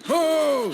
호!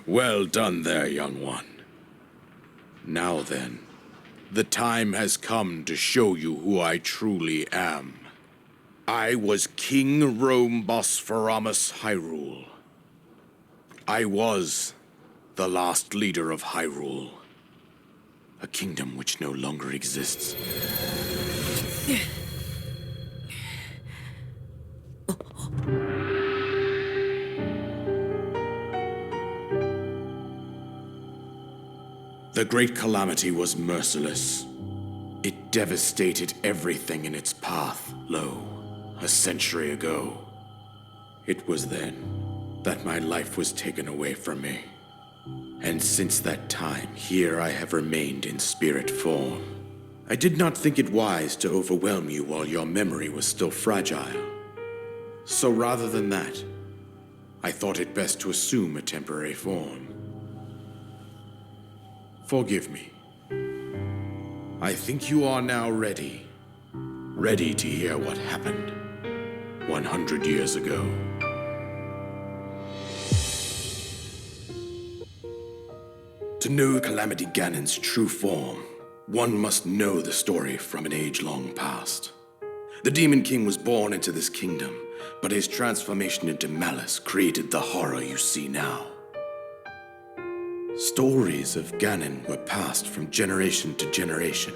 Well done there, young one. Now then, the time has come to show you who I truly am. I was King RHOAM Hyrule. I was the last leader of Hyrule, a kingdom which no longer exists. The Great Calamity was merciless. It devastated everything in its path, a century ago. It was then that my life was taken away from me. And since that time, here I have remained in spirit form. I did not think it wise to overwhelm you while your memory was still fragile. So rather than that, I thought it best to assume a temporary form. Forgive me. I think you are now ready to hear what happened 100 years ago. To know Calamity Ganon's true form, one must know the story from an age long past. The Demon King was born into this kingdom, but his transformation into malice created the horror you see now. Stories of Ganon were passed from generation to generation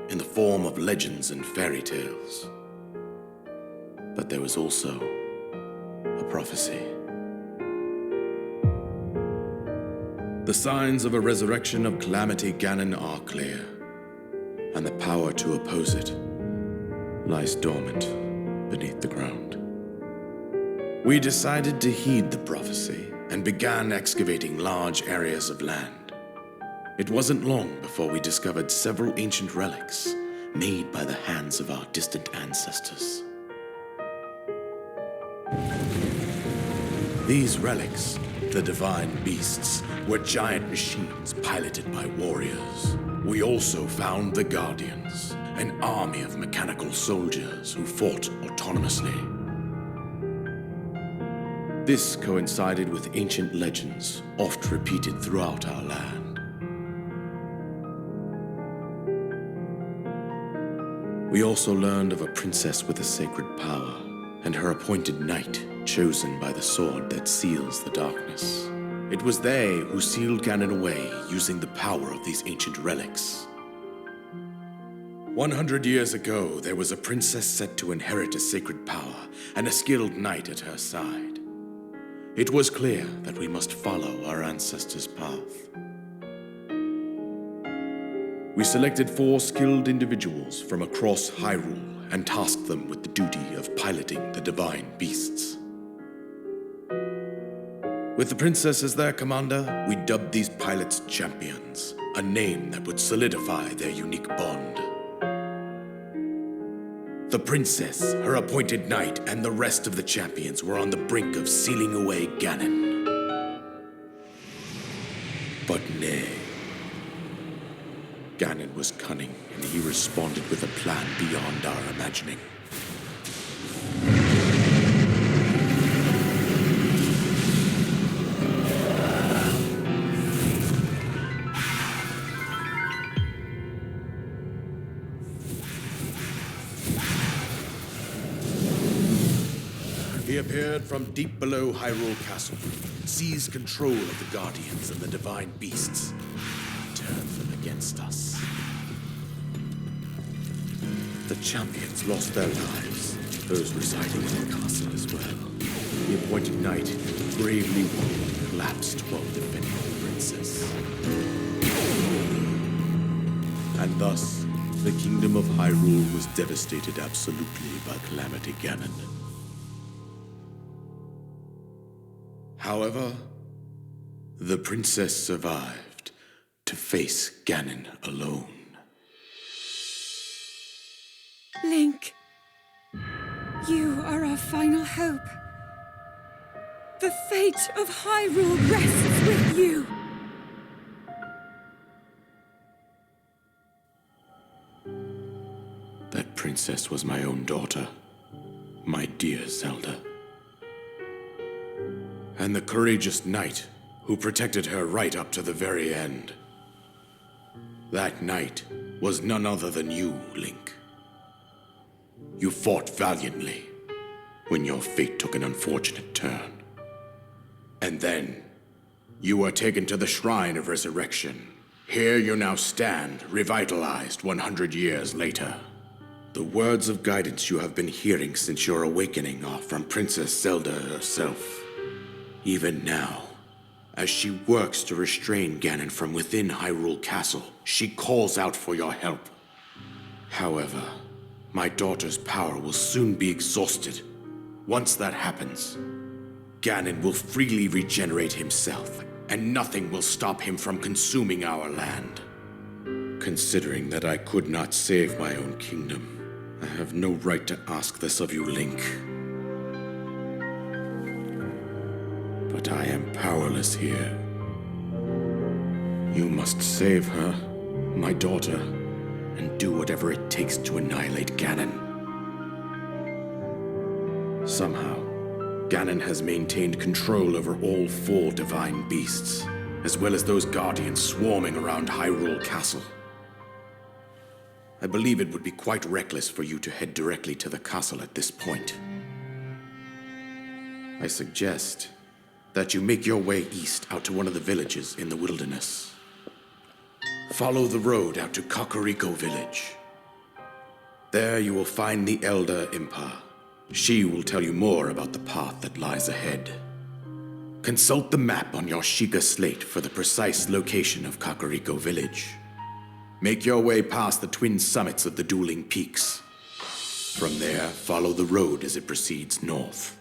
in the form of legends and fairy tales. But there was also a prophecy. The signs of a resurrection of Calamity Ganon are clear, and the power to oppose it lies dormant beneath the ground. We decided to heed the prophecy and began excavating large areas of land. It wasn't long before we discovered several ancient relics made by the hands of our distant ancestors. These relics, the divine beasts, were giant machines piloted by warriors. We also found the Guardians, an army of mechanical soldiers who fought autonomously. This coincided with ancient legends, oft repeated throughout our land. We also learned of a princess with a sacred power, and her appointed knight, chosen by the sword that seals the darkness. It was they who sealed Ganon away using the power of these ancient relics. 100 years ago, there was a princess set to inherit a sacred power and a skilled knight at her side. It was clear that we must follow our ancestors' path. We selected 4 skilled individuals from across Hyrule and tasked them with the duty of piloting the divine beasts. With the princess as their commander, we dubbed these pilots champions, a name that would solidify their unique bond. The princess, her appointed knight, and the rest of the champions were on the brink of sealing away Ganon. But nay. Ganon was cunning, and he responded with a plan beyond our imagining. He appeared from deep below Hyrule Castle, seized control of the Guardians and the Divine Beasts, turned them against us. The champions lost their lives, those residing in the castle as well. The appointed knight, bravely wounded, collapsed while defending the princess. And thus, the kingdom of Hyrule was devastated absolutely by Calamity Ganon. However, the princess survived to face Ganon alone. Link, you are our final hope. The fate of Hyrule rests with you. That princess was my own daughter, my dear Zelda. And the courageous knight who protected her right up to the very end. That knight was none other than you, Link. You fought valiantly when your fate took an unfortunate turn. And then, you were taken to the Shrine of Resurrection. Here you now stand, revitalized 100 years later. The words of guidance you have been hearing since your awakening are from Princess Zelda herself. Even now, as she works to restrain Ganon from within Hyrule Castle, she calls out for your help. However, my daughter's power will soon be exhausted. Once that happens, Ganon will freely regenerate himself, and nothing will stop him from consuming our land. Considering that I could not save my own kingdom, I have no right to ask this of you, Link. But I am powerless here. You must save her, my daughter, and do whatever it takes to annihilate Ganon. Somehow, Ganon has maintained control over all 4 divine beasts, as well as those guardians swarming around Hyrule Castle. I believe it would be quite reckless for you to head directly to the castle at this point. I suggest that you make your way east out to one of the villages in the wilderness. Follow the road out to Kakariko Village. There you will find the Elder Impa. She will tell you more about the path that lies ahead. Consult the map on your Sheikah slate for the precise location of Kakariko Village. Make your way past the twin summits of the dueling peaks. From there, follow the road as it proceeds north.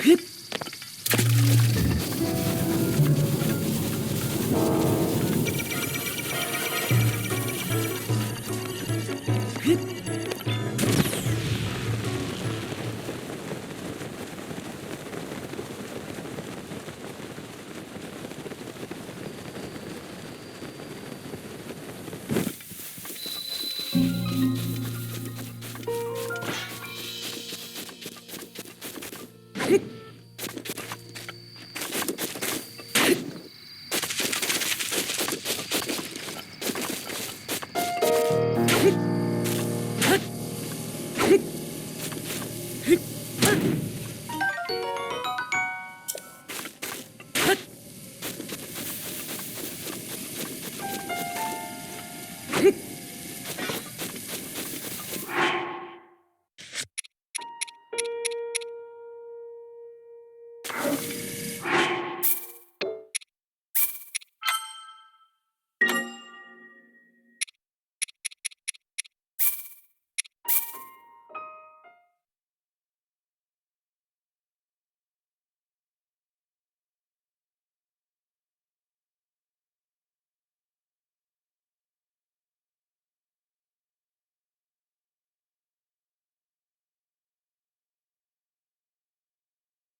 Hit!